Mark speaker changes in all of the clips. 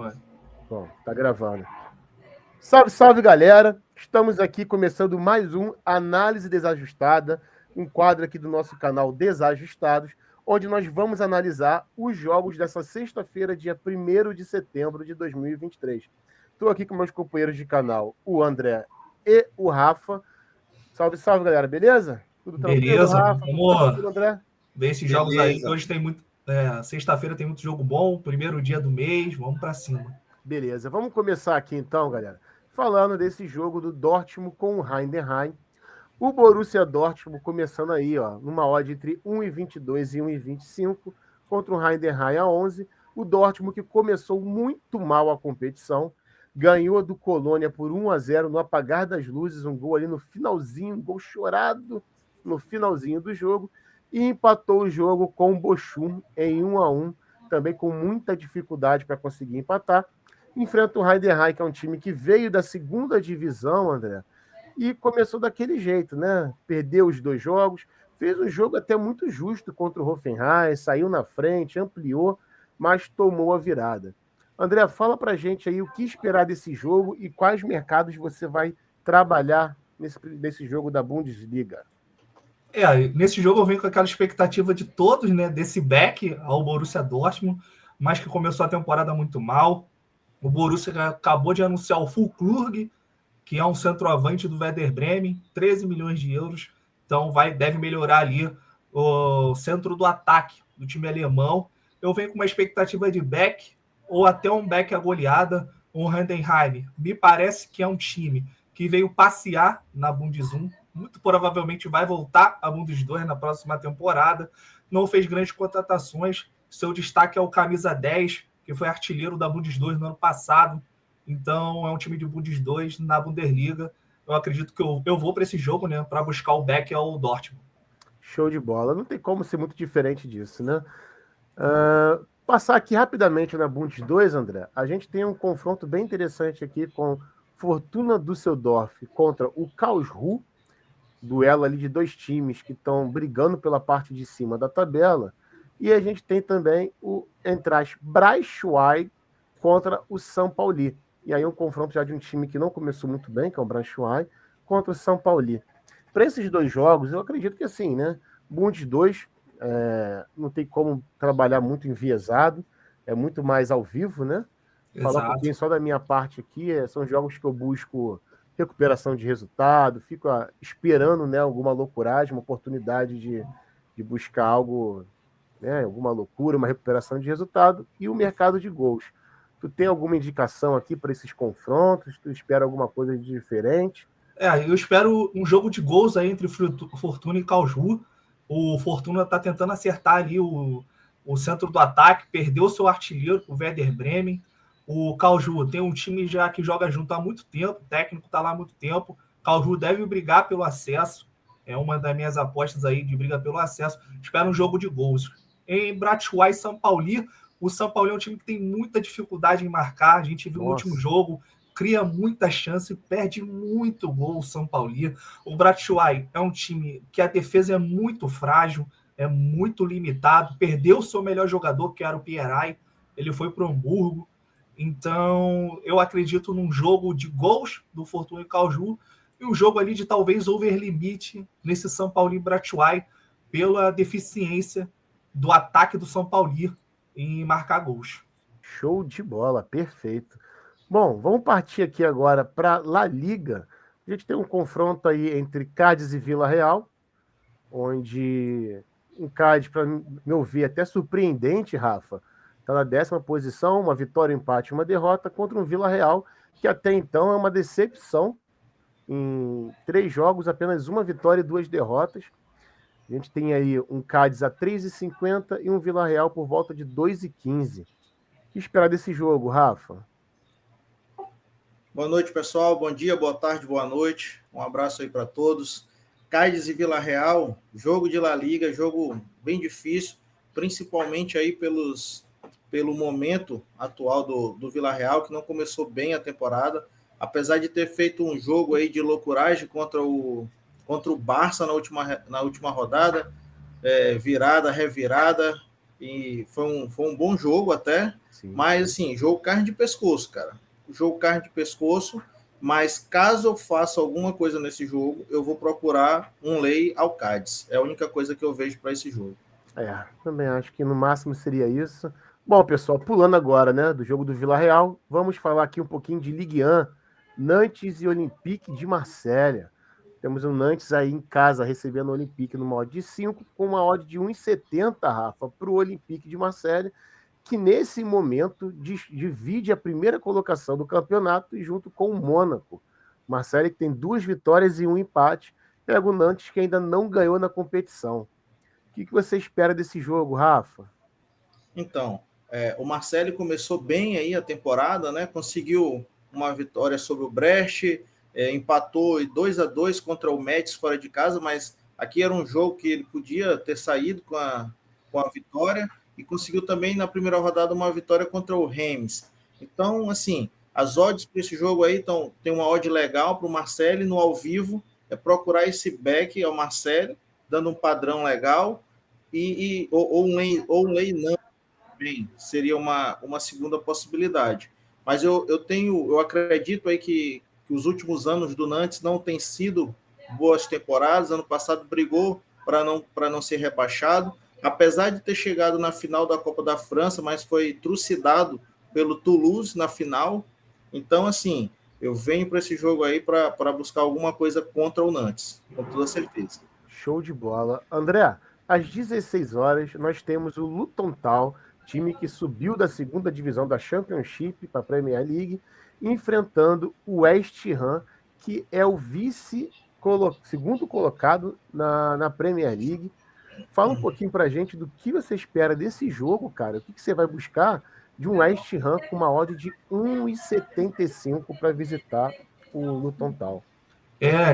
Speaker 1: gravando.
Speaker 2: Bom, tá gravando. Salve, salve, galera! Estamos aqui começando mais um Análise Desajustada, um quadro aqui do nosso canal Desajustados, onde nós vamos analisar os jogos dessa sexta-feira, dia 1º de setembro de 2023. Estou aqui com meus companheiros de canal, o André e o Rafa. Salve, salve, galera, beleza? Tudo tranquilo,
Speaker 1: Beleza,
Speaker 2: Rafa? Tudo tranquilo, André?
Speaker 1: Ver esses jogos aí, que hoje tem muito... sexta-feira tem muito jogo bom, primeiro dia do mês, vamos pra cima.
Speaker 2: Beleza, vamos começar aqui então, galera, falando desse jogo do Dortmund com o Heidenheim. O Borussia Dortmund começando aí, ó, numa odd entre 1,22 e 1,25 contra o Heidenheim a 11. O Dortmund que começou muito mal a competição, ganhou do Colônia por 1-0 no apagar das luzes, um gol ali no finalzinho, um gol chorado no finalzinho do jogo, e empatou o jogo com o Bochum em 1-1, também com muita dificuldade para conseguir empatar. Enfrenta o Heidenheim, que é um time que veio da segunda divisão, André, e começou daquele jeito, né? Perdeu os 2 jogos, fez um jogo até muito justo contra o Hoffenheim, saiu na frente, ampliou, mas tomou a virada. André, fala pra gente aí o que esperar desse jogo e quais mercados você vai trabalhar nesse jogo da Bundesliga.
Speaker 1: Nesse jogo eu venho com aquela expectativa de todos, né? Desse back ao Borussia Dortmund, mas que começou a temporada muito mal. O Borussia acabou de anunciar o Füllkrug, que é um centroavante do Werder Bremen, 13 milhões de euros. Então deve melhorar ali o centro do ataque do time alemão. Eu venho com uma expectativa de back, ou até um back a goleada, um Heidenheim. Me parece que é um time que veio passear na Bundesliga, muito provavelmente vai voltar à Bundesliga na próxima temporada. Não fez grandes contratações. Seu destaque é o camisa 10, que foi artilheiro da Bundesliga no ano passado. Então, é um time de Bundesliga na Bundesliga. Eu acredito que eu vou para esse jogo, né, para buscar o back ao Dortmund.
Speaker 2: Show de bola. Não tem como ser muito diferente disso, né? Passar aqui rapidamente na Bundesliga, André. A gente tem um confronto bem interessante aqui com Fortuna Düsseldorf contra o Karlsruhe. Duelo ali de 2 times que estão brigando pela parte de cima da tabela. E a gente tem também o, entre as Braunschweig contra o São Paulo. E aí um confronto já de um time que não começou muito bem, que é o Braunschweig, contra o São Paulo. Para esses 2 jogos, eu acredito que assim, né? Bundes 2, não tem como trabalhar muito enviesado, é muito mais ao vivo, né? Falar um pouquinho só da minha parte aqui, são jogos que eu busco recuperação de resultado, fico esperando, né, alguma loucuragem, uma oportunidade de buscar algo, né, alguma loucura, uma recuperação de resultado, e o mercado de gols. Tu tem alguma indicação aqui para esses confrontos? Tu espera alguma coisa de diferente?
Speaker 1: Eu espero um jogo de gols aí entre Fortuna e Karlsruhe. O Fortuna está tentando acertar ali o centro do ataque, perdeu seu artilheiro, o Werder Bremen. O Karlsruhe tem um time já que joga junto há muito tempo, o técnico está lá há muito tempo. Karlsruhe deve brigar pelo acesso, é uma das minhas apostas aí de briga pelo acesso. Espero um jogo de gols. Em Braunschweig e São Paulo, o São Paulo é um time que tem muita dificuldade em marcar. A gente viu no último jogo, cria muita chance, perde muito gol o São Paulo. O Braunschweig é um time que a defesa é muito frágil, é muito limitado, perdeu o seu melhor jogador, que era o Pierai, ele foi para o Hamburgo. Então, eu acredito num jogo de gols do Fortuna e Karlsruhe e um jogo ali de talvez over-limite nesse São Paulo e Braunschweig pela deficiência do ataque do São Paulo em marcar gols.
Speaker 2: Show de bola, perfeito. Bom, vamos partir aqui agora para La Liga. A gente tem um confronto aí entre Cádiz e Vila Real, onde um Cádiz, para meu ver, até surpreendente, Rafa, está na 10ª posição, uma vitória, um empate, uma derrota contra um Vila Real, que até então é uma decepção. Em 3 jogos, apenas uma vitória e 2 derrotas. A gente tem aí um Cádiz a 3,50 e um Vila Real por volta de 2,15. O que esperar desse jogo, Rafa?
Speaker 3: Boa noite, pessoal. Bom dia, boa tarde, boa noite. Um abraço aí para todos. Cádiz e Vila Real, jogo de La Liga, jogo bem difícil, principalmente aí pelo momento atual do Vila Real, que não começou bem a temporada, apesar de ter feito um jogo aí de loucuragem contra o Barça na última rodada, virada, revirada, e foi um bom jogo até,
Speaker 2: Sim.
Speaker 3: mas assim, jogo carne de pescoço, cara. Jogo carne de pescoço, mas caso eu faça alguma coisa nesse jogo, eu vou procurar um lei ao Cádiz. É a única coisa que eu vejo para esse jogo.
Speaker 2: Também acho que no máximo seria isso. Bom, pessoal, pulando agora, né, do jogo do Vila Real, vamos falar aqui um pouquinho de Ligue 1, Nantes e Olympique de Marselha. Temos o Nantes aí em casa recebendo o Olympique numa odd de 5, com uma odd de 1,70, Rafa, para o Olympique de Marselha, que nesse momento divide a primeira colocação do campeonato junto com o Mônaco. Marselha que tem 2 vitórias e 1 empate, pega o Nantes que ainda não ganhou na competição. O que você espera desse jogo, Rafa?
Speaker 3: Então, o Marcelo começou bem aí a temporada, né? Conseguiu uma vitória sobre o Brest, empatou 2-2 contra o Metz fora de casa, mas aqui era um jogo que ele podia ter saído com a vitória e conseguiu também na primeira rodada uma vitória contra o Reims. Então, assim, as odds para esse jogo aí tem uma odd legal para o Marcelo no ao vivo, é procurar esse back ao Marcelo, dando um padrão legal, ou um leilão também seria uma segunda possibilidade. Mas eu acredito aí que os últimos anos do Nantes não têm sido boas temporadas. Ano passado brigou para não ser rebaixado, apesar de ter chegado na final da Copa da França, mas foi trucidado pelo Toulouse na final. Então, assim, eu venho para esse jogo aí para buscar alguma coisa contra o Nantes, com toda certeza.
Speaker 2: Show de bola. André, às 16 horas nós temos o Luton Town, time que subiu da segunda divisão da Championship para a Premier League, enfrentando o West Ham, que é o segundo colocado na Premier League. Fala um pouquinho para a gente do que você espera desse jogo, cara. O que você vai buscar de um West Ham com uma odd de 1,75 para visitar o Luton Town?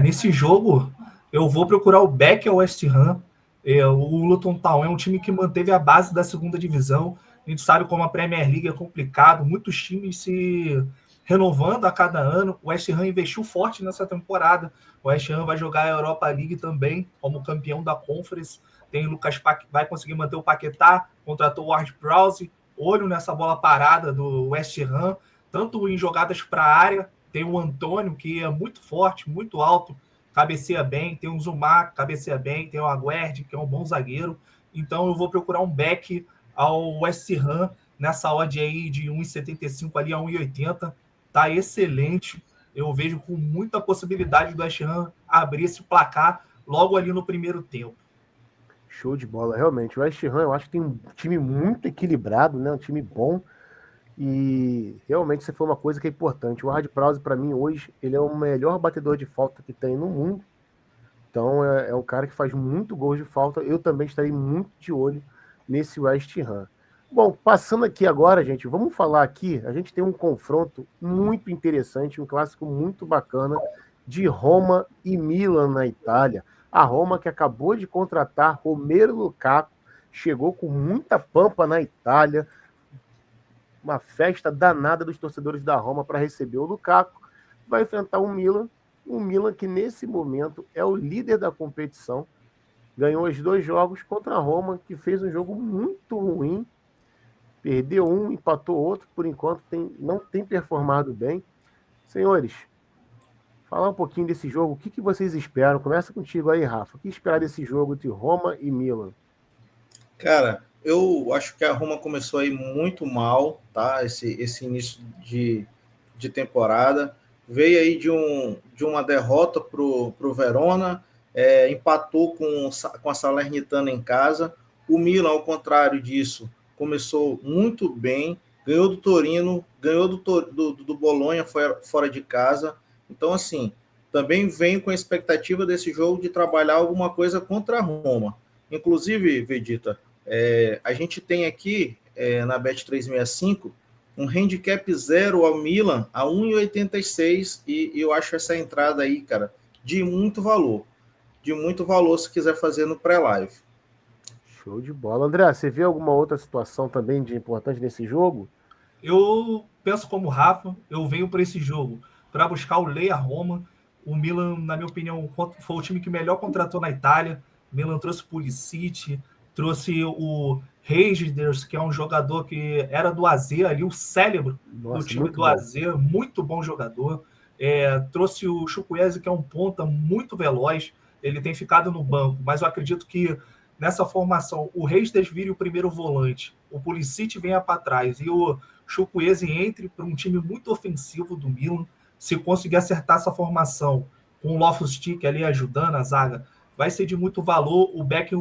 Speaker 1: Nesse jogo, eu vou procurar o back ao West Ham. O Luton Town é um time que manteve a base da segunda divisão. A gente sabe como a Premier League é complicado, muitos times se renovando a cada ano. O West Ham investiu forte nessa temporada. O West Ham vai jogar a Europa League também, como campeão da Conference. Tem o Lucas vai conseguir manter o Paquetá, contratou o Ward-Prowse. Olho nessa bola parada do West Ham, tanto em jogadas para a área. Tem o Antônio, que é muito forte, muito alto, cabeceia bem. Tem o Zumar, cabeceia bem. Tem o Aguerd, que é um bom zagueiro. Então eu vou procurar um back ao West Ham nessa odd aí de 1,75 ali a 1,80. Tá excelente. Eu vejo com muita possibilidade do West Ham abrir esse placar logo ali no primeiro tempo.
Speaker 2: Show de bola, realmente. O West Ham, eu acho que tem um time muito equilibrado, né? Um time bom. E realmente isso foi uma coisa que é importante. O Ward-Prowse, para mim, hoje, ele é o melhor batedor de falta que tem no mundo. Então, é um cara que faz muito gols de falta. Eu também estarei muito de olho nesse West Ham. Bom, passando aqui agora, gente, vamos falar aqui. A gente tem um confronto muito interessante, um clássico muito bacana de Roma e Milan na Itália. A Roma que acabou de contratar Romelu Lukaku, chegou com muita pampa na Itália, uma festa danada dos torcedores da Roma para receber o Lukaku, vai enfrentar um Milan que nesse momento é o líder da competição, ganhou os 2 jogos contra a Roma, que fez um jogo muito ruim, perdeu um, empatou outro, por enquanto não tem performado bem. Senhores, falar um pouquinho desse jogo, o que vocês esperam? Começa contigo aí, Rafa. O que esperar desse jogo entre Roma e Milan?
Speaker 3: Cara, eu acho que a Roma começou aí muito mal, tá? Esse início de temporada. Veio aí de uma derrota pro Verona, empatou com a Salernitana em casa. O Milan, ao contrário disso, começou muito bem, ganhou do Torino, ganhou do Bolonha fora de casa. Então, assim, também venho com a expectativa desse jogo de trabalhar alguma coisa contra a Roma. Inclusive, Vegeta, a gente tem aqui na Bet365 um handicap 0 ao Milan a 1,86 e eu acho essa entrada aí, cara, de muito valor. De muito valor se quiser fazer no pré-live.
Speaker 2: Show de bola. André, você vê alguma outra situação também de importante nesse jogo?
Speaker 1: Eu penso como Rafa, eu venho para esse jogo para buscar o Leia Roma. O Milan, na minha opinião, foi o time que melhor contratou na Itália. O Milan trouxe Pulisic, trouxe o Reijers, que é um jogador que era do AZ ali, o cérebro do time do AZ, muito bom jogador. Trouxe o Chukwueze, que é um ponta muito veloz, ele tem ficado no banco, mas eu acredito que nessa formação o Reijers vire o primeiro volante, o Pulisic venha para trás e o Chukwueze entre para um time muito ofensivo do Milan. Se conseguir acertar essa formação com o Loftus-Cheek ali ajudando a zaga, vai ser de muito valor o Beck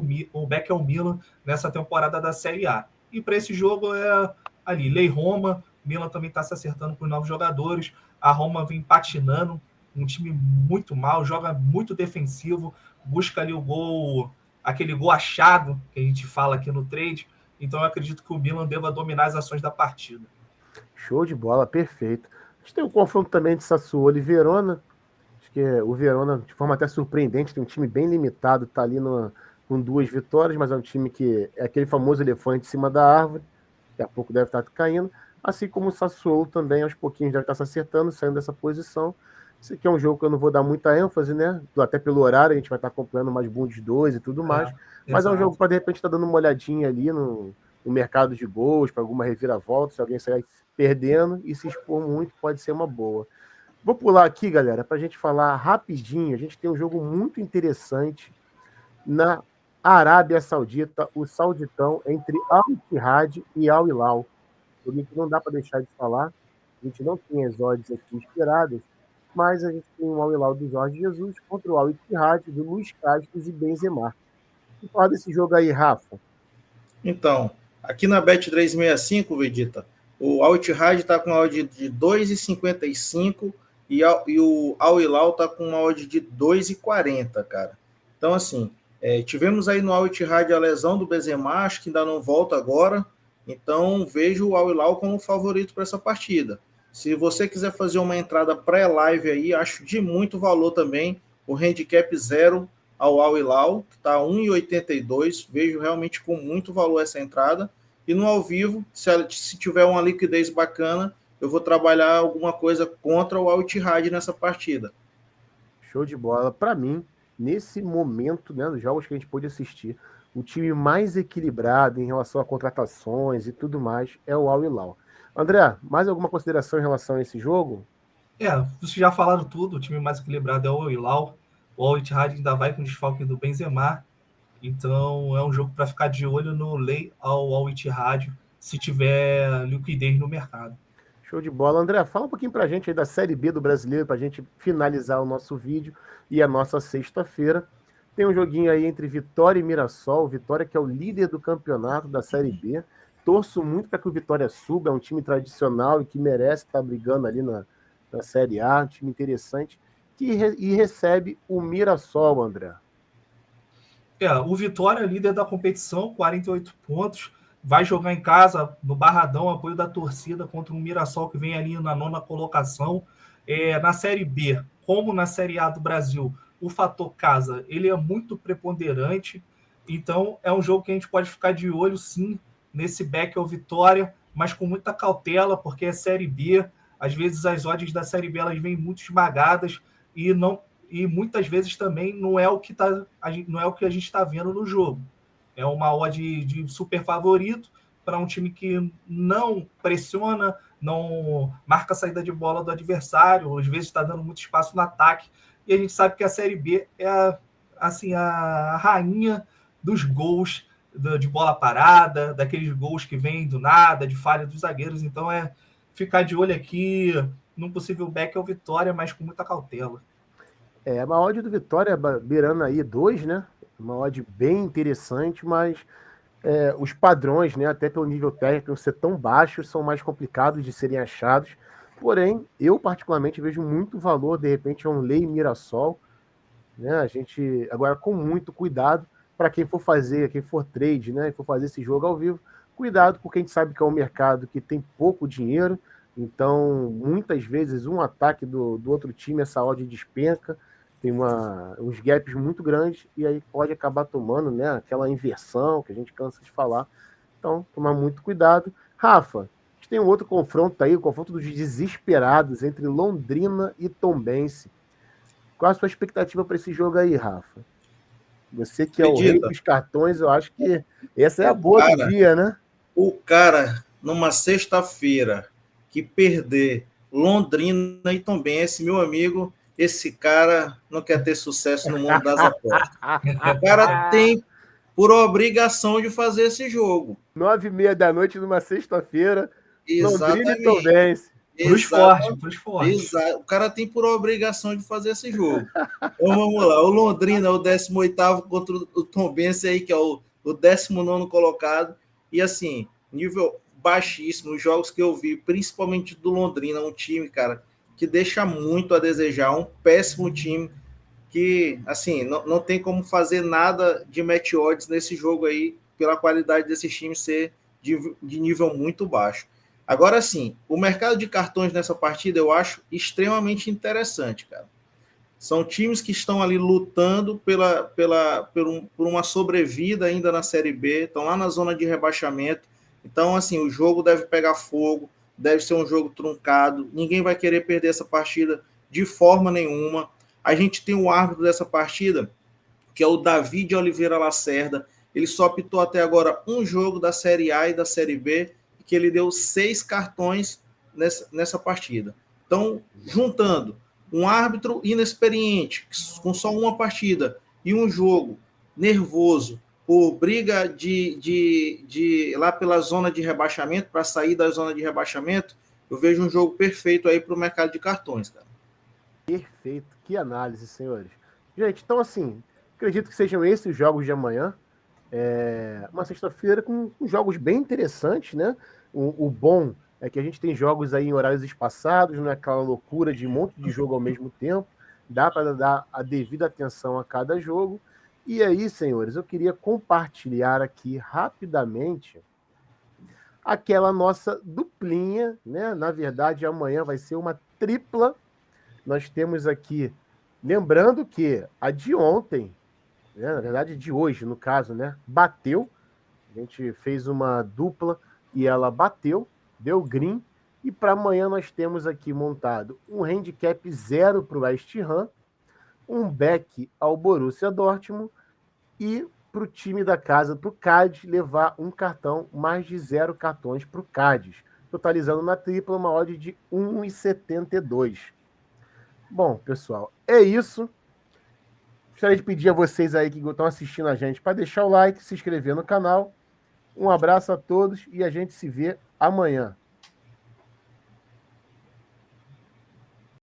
Speaker 1: ao Milan nessa temporada da Série A. E para esse jogo é ali, Lei Roma, Milan também está se acertando com os novos jogadores, a Roma vem patinando, um time muito mal, joga muito defensivo, busca ali o gol, aquele gol achado que a gente fala aqui no trade, então eu acredito que o Milan deva dominar as ações da partida.
Speaker 2: Show de bola, perfeito. A gente tem um confronto também de Sassuolo e Verona. Acho que o Verona, de forma até surpreendente, tem um time bem limitado, está ali com 2 vitórias, mas é um time que é aquele famoso elefante em cima da árvore, daqui a pouco deve estar caindo, assim como o Sassuolo também, aos pouquinhos deve estar se acertando, saindo dessa posição. Esse aqui é um jogo que eu não vou dar muita ênfase, né? Até pelo horário, a gente vai estar acompanhando mais Bundes 2 e tudo mais, mas é um jogo para de repente estar dando uma olhadinha ali no mercado de gols, para alguma reviravolta, se alguém sair perdendo e se expor muito, pode ser uma boa. Vou pular aqui, galera, para a gente falar rapidinho. A gente tem um jogo muito interessante na Arábia Saudita, o Sauditão, entre Al-Ittihad e Al-Hilal. O que não dá para deixar de falar. A gente não tem as odds aqui esperadas, mas a gente tem o Al-Hilal do Jorge Jesus contra o Al-Ittihad do Luiz Castro e Benzema. Vamos falar desse jogo aí, Rafa.
Speaker 3: Então, aqui na Bet365, Vegeta, o Al-Ittihad está com uma odd de 2,55 e o Al-Hilal está com uma odd de 2,40, cara. Então, assim, tivemos aí no Al-Ittihad a lesão do Benzema, acho que ainda não volta agora, então vejo o Al-Hilal como favorito para essa partida. Se você quiser fazer uma entrada pré-live aí, acho de muito valor também o handicap 0 ao Al-Hilal, que está 1,82, vejo realmente com muito valor essa entrada. E no ao vivo, se tiver uma liquidez bacana, eu vou trabalhar alguma coisa contra o Al-Ittihad nessa partida.
Speaker 2: Show de bola. Para mim, nesse momento, né, dos jogos que a gente pôde assistir, o time mais equilibrado em relação a contratações e tudo mais é o Al-Hilal. André, mais alguma consideração em relação a esse jogo?
Speaker 1: Vocês já falaram tudo, o time mais equilibrado é o Al-Hilal, o Al-Ittihad ainda vai com o desfalque do Benzema, então é um jogo para ficar de olho no Lei ao Al-Ittihad, se tiver liquidez no mercado.
Speaker 2: Show de bola. André, fala um pouquinho para a gente aí da Série B do Brasileiro, para a gente finalizar o nosso vídeo e a nossa sexta-feira. Tem um joguinho aí entre Vitória e Mirassol. Vitória que é o líder do campeonato da Série B. Torço muito para que o Vitória suba, é um time tradicional e que merece estar brigando ali na Série A, um time interessante, e recebe o Mirassol, André.
Speaker 1: O Vitória, líder da competição, 48 pontos, vai jogar em casa, no Barradão, apoio da torcida contra o Mirassol, que vem ali na 9ª colocação. Na Série B, como na Série A do Brasil, o fator casa, ele é muito preponderante, então é um jogo que a gente pode ficar de olho, sim, nesse back ao Vitória, mas com muita cautela, porque é Série B, às vezes as odds da Série B elas vêm muito esmagadas e muitas vezes também não é o que a gente está vendo no jogo. É uma odd de super favorito para um time que não pressiona, não marca a saída de bola do adversário, às vezes está dando muito espaço no ataque. E a gente sabe que a Série B é a rainha dos gols de bola parada, daqueles gols que vêm do nada, de falha dos zagueiros. Então ficar de olho aqui num possível back ao Vitória, mas com muita cautela.
Speaker 2: Uma odd do Vitória beirando aí 2, né? Uma odd bem interessante, mas os padrões, né, até pelo nível técnico ser tão baixos, são mais complicados de serem achados. Porém, eu particularmente vejo muito valor, de repente, a um Lei Mirassol, né? A gente, agora com muito cuidado, para quem for trade, né, e for fazer esse jogo ao vivo, cuidado, porque a gente sabe que é um mercado que tem pouco dinheiro, então, muitas vezes, um ataque do outro time, essa odd despenca, tem uns gaps muito grandes e aí pode acabar tomando, né, aquela inversão que a gente cansa de falar. Então, tomar muito cuidado. Rafa, a gente tem um outro confronto aí, o confronto dos desesperados entre Londrina e Tombense. Qual a sua expectativa para esse jogo aí, Rafa? Você que é o rei dos cartões, eu acho que essa é a boa do dia, né?
Speaker 3: O cara, numa sexta-feira, que perder Londrina e Tombense, meu amigo, esse cara não quer ter sucesso no mundo das apostas. O cara tem por obrigação de fazer esse jogo.
Speaker 2: 9h30 da noite numa sexta-feira, Londrina e
Speaker 3: Exatamente.
Speaker 2: Tombense.
Speaker 1: Pro esporte.
Speaker 3: Exato. O cara tem por obrigação de fazer esse jogo. Então vamos lá. O Londrina é o 18º contra o Tombense aí, que é o 19º colocado. E assim, nível baixíssimo. Os jogos que eu vi, principalmente do Londrina, um time, cara, que deixa muito a desejar. Um péssimo time que, assim, não tem como fazer nada de match odds nesse jogo aí, pela qualidade desses times ser de nível muito baixo. Agora sim, o mercado de cartões nessa partida eu acho extremamente interessante, cara. São times que estão ali lutando por uma sobrevida ainda na Série B, estão lá na zona de rebaixamento. Então, assim, o jogo deve pegar fogo, deve ser um jogo truncado, ninguém vai querer perder essa partida de forma nenhuma. A gente tem o árbitro dessa partida, que é o Davi de Oliveira Lacerda. Ele só apitou até agora um jogo da Série A e da Série B, que ele deu 6 cartões nessa partida. Então, juntando um árbitro inexperiente, com só uma partida, e um jogo nervoso, por briga de lá pela zona de rebaixamento, para sair da zona de rebaixamento, eu vejo um jogo perfeito aí para o mercado de cartões, cara.
Speaker 2: Perfeito, que análise, senhores. Gente, então assim, acredito que sejam esses os jogos de amanhã. Uma sexta-feira com jogos bem interessantes, né? O bom é que a gente tem jogos aí em horários espaçados, não é aquela loucura de um monte de jogo ao mesmo tempo. Dá para dar a devida atenção a cada jogo. E aí, senhores, eu queria compartilhar aqui rapidamente aquela nossa duplinha, né? Na verdade, amanhã vai ser uma tripla. Nós temos aqui, lembrando que a de ontem, né, na verdade de hoje, no caso, né, bateu. A gente fez uma dupla e ela bateu, deu green. E para amanhã nós temos aqui montado um handicap 0 para o West Ham, um back ao Borussia Dortmund e para o time da casa, para o Cádiz, levar um cartão, mais de 0 cartões para o Cádiz, totalizando na tripla uma odd de 1,72. Bom, pessoal, é isso. Gostaria de pedir a vocês aí que estão assistindo a gente para deixar o like, se inscrever no canal. Um abraço a todos e a gente se vê amanhã.